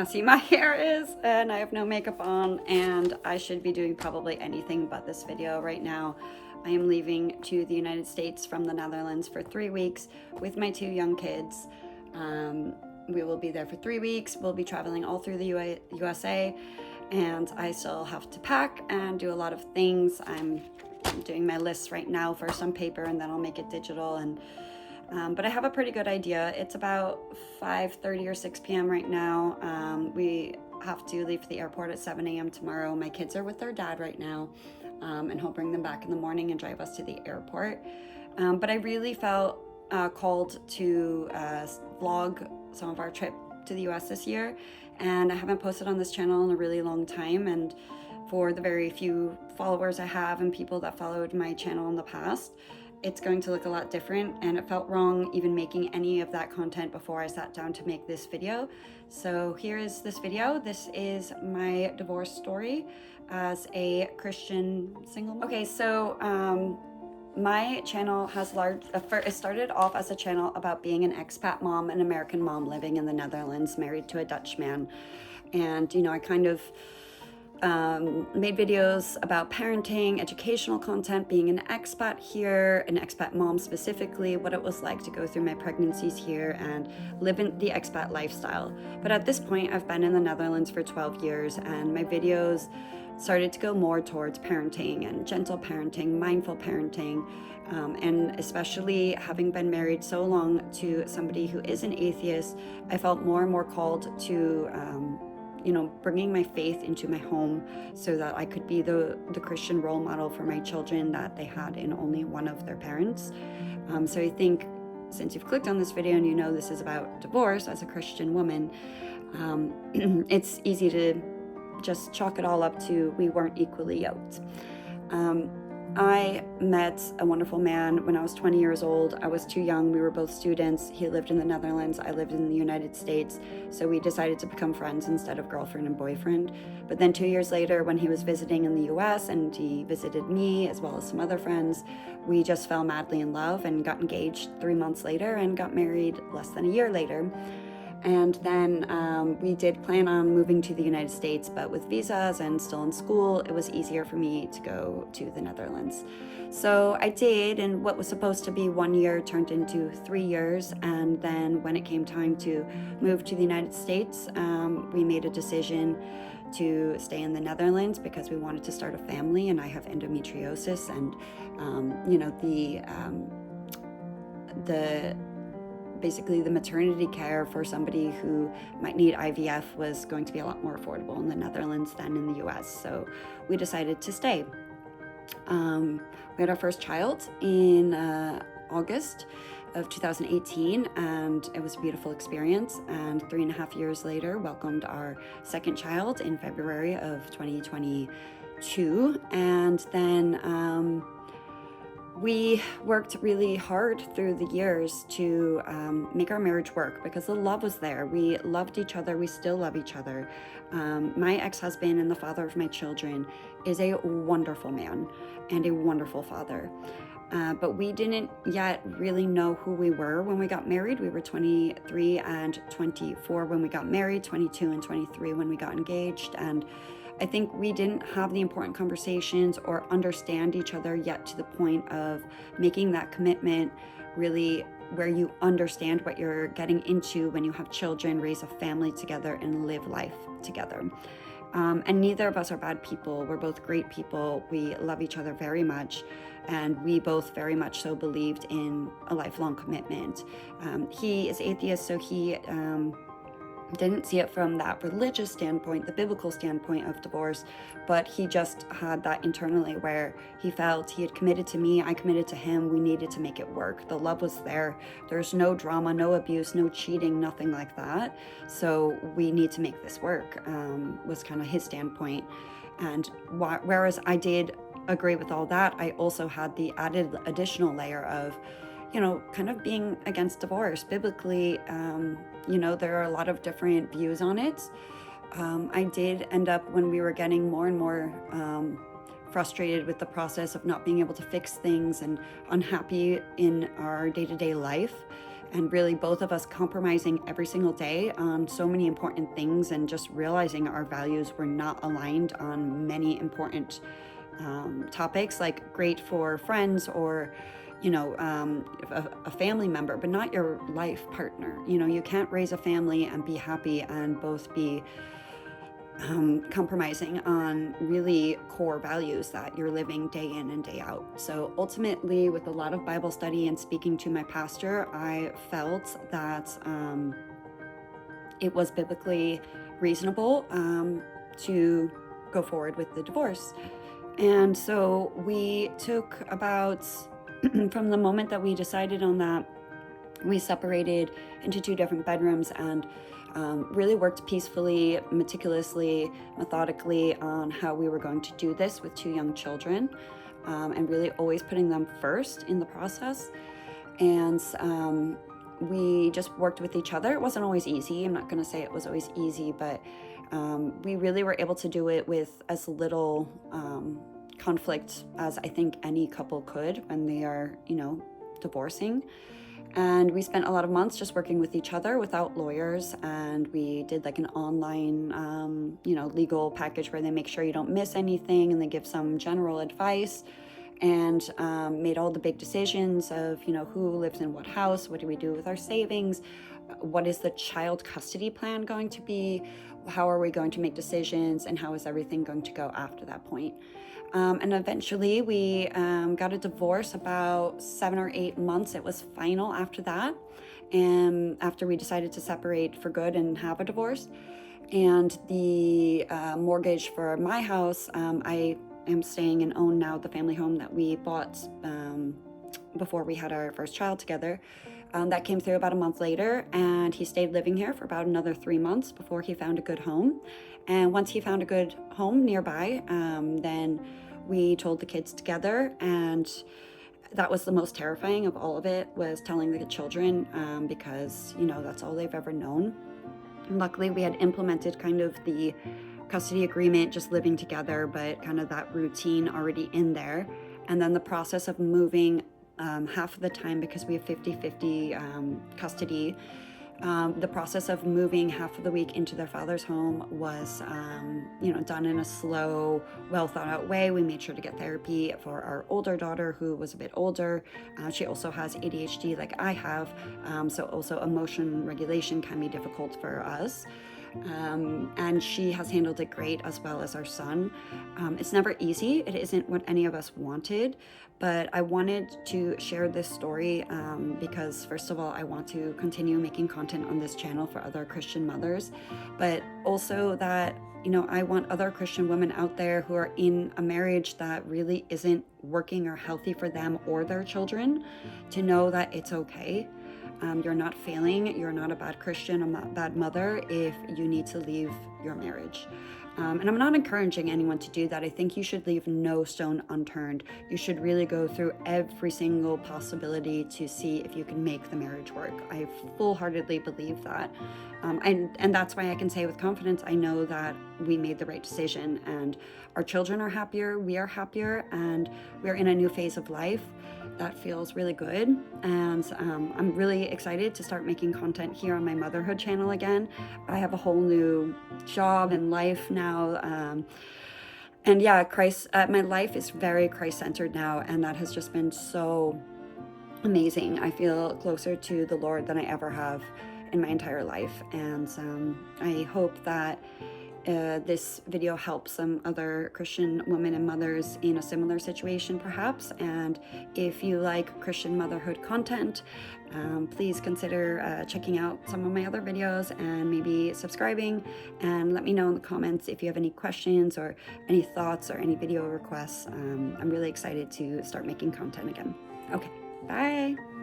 messy my hair is, and I have no makeup on, and I should be doing probably anything but this video right now. I am leaving to the United States from the Netherlands for 3 weeks with my 2 young kids. We will be there for 3 weeks. We'll be traveling all through the USA, and I still have to pack and do a lot of things. I'm doing my lists right now for some paper, and then I'll make it digital. But I have a pretty good idea. It's about 5:30 or 6 p.m. right now. We have to leave for the airport at 7 a.m. tomorrow. My kids are with their dad right now, and he'll bring them back in the morning and drive us to the airport. But I really felt called to vlog some of our trip to the US this year, and I haven't posted on this channel in a really long time, and for the very few followers I have and people that followed my channel in the past, it's going to look a lot different, and it felt wrong even making any of that content before I sat down to make this video. So here is this video. This is my divorce story as a Christian single mom. Okay, so my channel has it started off as a channel about being an expat mom, an American mom living in the Netherlands, married to a Dutch man. And, you know, I kind of made videos about parenting, educational content, being an expat here, an expat mom specifically, what it was like to go through my pregnancies here and live in the expat lifestyle. But at this point, I've been in the Netherlands for 12 years, and my videos started to go more towards parenting and gentle parenting, mindful parenting, and especially having been married so long to somebody who is an atheist, I felt more and more called to you know, bringing my faith into my home so that I could be the Christian role model for my children that they had in only one of their parents. So I think since you've clicked on this video and you know this is about divorce as a Christian woman, it's easy to just chalk it all up to we weren't equally yoked. I met a wonderful man when I was 20 years old. I was too young. We were both students. He lived in the Netherlands. I lived in the United States. So we decided to become friends instead of girlfriend and boyfriend. But then 2 years later, when he was visiting in the US and he visited me as well as some other friends, we just fell madly in love and got engaged 3 months later and got married less than a year later. And then we did plan on moving to the United States, but with visas and still in school, it was easier for me to go to the Netherlands. So I did, and what was supposed to be 1 year turned into 3 years. And then when it came time to move to the United States, we made a decision to stay in the Netherlands because we wanted to start a family, and I have endometriosis, and you know, basically the maternity care for somebody who might need IVF was going to be a lot more affordable in the Netherlands than in the US. So we decided to stay. We had our first child in August of 2018, and it was a beautiful experience. And 3.5 years later, welcomed our second child in February of 2022. And then we worked really hard through the years to make our marriage work because the love was there. We loved each other. We still love each other. My ex-husband and the father of my children is a wonderful man and a wonderful father. But we didn't yet really know who we were when we got married. We were 23 and 24 when we got married, 22 and 23 when we got engaged. And I think we didn't have the important conversations or understand each other yet to the point of making that commitment really where you understand what you're getting into when you have children, raise a family together, and live life together. And neither of us are bad people. We're both great people. We love each other very much. And we both very much so believed in a lifelong commitment. He is atheist, so he didn't see it from that religious standpoint, the biblical standpoint of divorce, but he just had that internally where he felt he had committed to me, I committed to him, we needed to make it work. The love was there. There's no drama, no abuse, no cheating, nothing like that. So we need to make this work, was kind of his standpoint. And whereas I did agree with all that, I also had the additional layer of, you know, kind of being against divorce. Biblically, you know, there are a lot of different views on it. I did end up, when we were getting more and more frustrated with the process of not being able to fix things and unhappy in our day-to-day life, and really both of us compromising every single day on so many important things, and just realizing our values were not aligned on many important topics, like great for friends or a family member, but not your life partner. You can't raise a family and be happy and both be compromising on really core values that you're living day in and day out. So ultimately, with a lot of Bible study and speaking to my pastor, I felt that it was biblically reasonable to go forward with the divorce. And so we took about, from the moment that we decided on that, we separated into 2 different bedrooms and really worked peacefully, meticulously, methodically on how we were going to do this with 2 young children, and really always putting them first in the process. And we just worked with each other. It wasn't always easy. I'm not going to say it was always easy, but we really were able to do it with as little conflict as I think any couple could when they are, divorcing. And we spent a lot of months just working with each other without lawyers, and we did like an online, legal package where they make sure you don't miss anything, and they give some general advice, and made all the big decisions of, who lives in what house, what do we do with our savings, what is the child custody plan going to be, how are we going to make decisions, and how is everything going to go after that point. And eventually we got a divorce about 7 or 8 months. It was final after that, and after we decided to separate for good and have a divorce. And the mortgage for my house, I am staying and own now the family home that we bought before we had our first child together. That came through about a month later, and he stayed living here for about another 3 months before he found a good home. And once he found a good home nearby, then we told the kids together, and that was the most terrifying of all of it, was telling the children, because, that's all they've ever known. And luckily, we had implemented kind of the custody agreement, just living together, but kind of that routine already in there. And then the process of moving half of the time, because we have 50-50 custody, the process of moving half of the week into their father's home was, done in a slow, well thought out way. We made sure to get therapy for our older daughter, who was a bit older. She also has ADHD like I have, so also emotion regulation can be difficult for us. And she has handled it great, as well as our son. It's never easy. It isn't what any of us wanted, but I wanted to share this story because, first of all, I want to continue making content on this channel for other Christian mothers, but also that, I want other Christian women out there who are in a marriage that really isn't working or healthy for them or their children to know that it's okay. You're not failing. You're not a bad Christian, a bad mother if you need to leave your marriage. And I'm not encouraging anyone to do that. I think you should leave no stone unturned. You should really go through every single possibility to see if you can make the marriage work. I full-heartedly believe that. And that's why I can say with confidence, I know that we made the right decision, and our children are happier, we are happier, and we're in a new phase of life that feels really good. And I'm really excited to start making content here on my motherhood channel again. I have a whole new job and life now. And yeah, my life is very Christ-centered now, and that has just been so amazing. I feel closer to the Lord than I ever have in my entire life. And I hope that this video helps some other Christian women and mothers in a similar situation, perhaps. And if you like Christian motherhood content, please consider checking out some of my other videos and maybe subscribing, and let me know in the comments if you have any questions or any thoughts or any video requests. I'm really excited to start making content again. Okay, bye.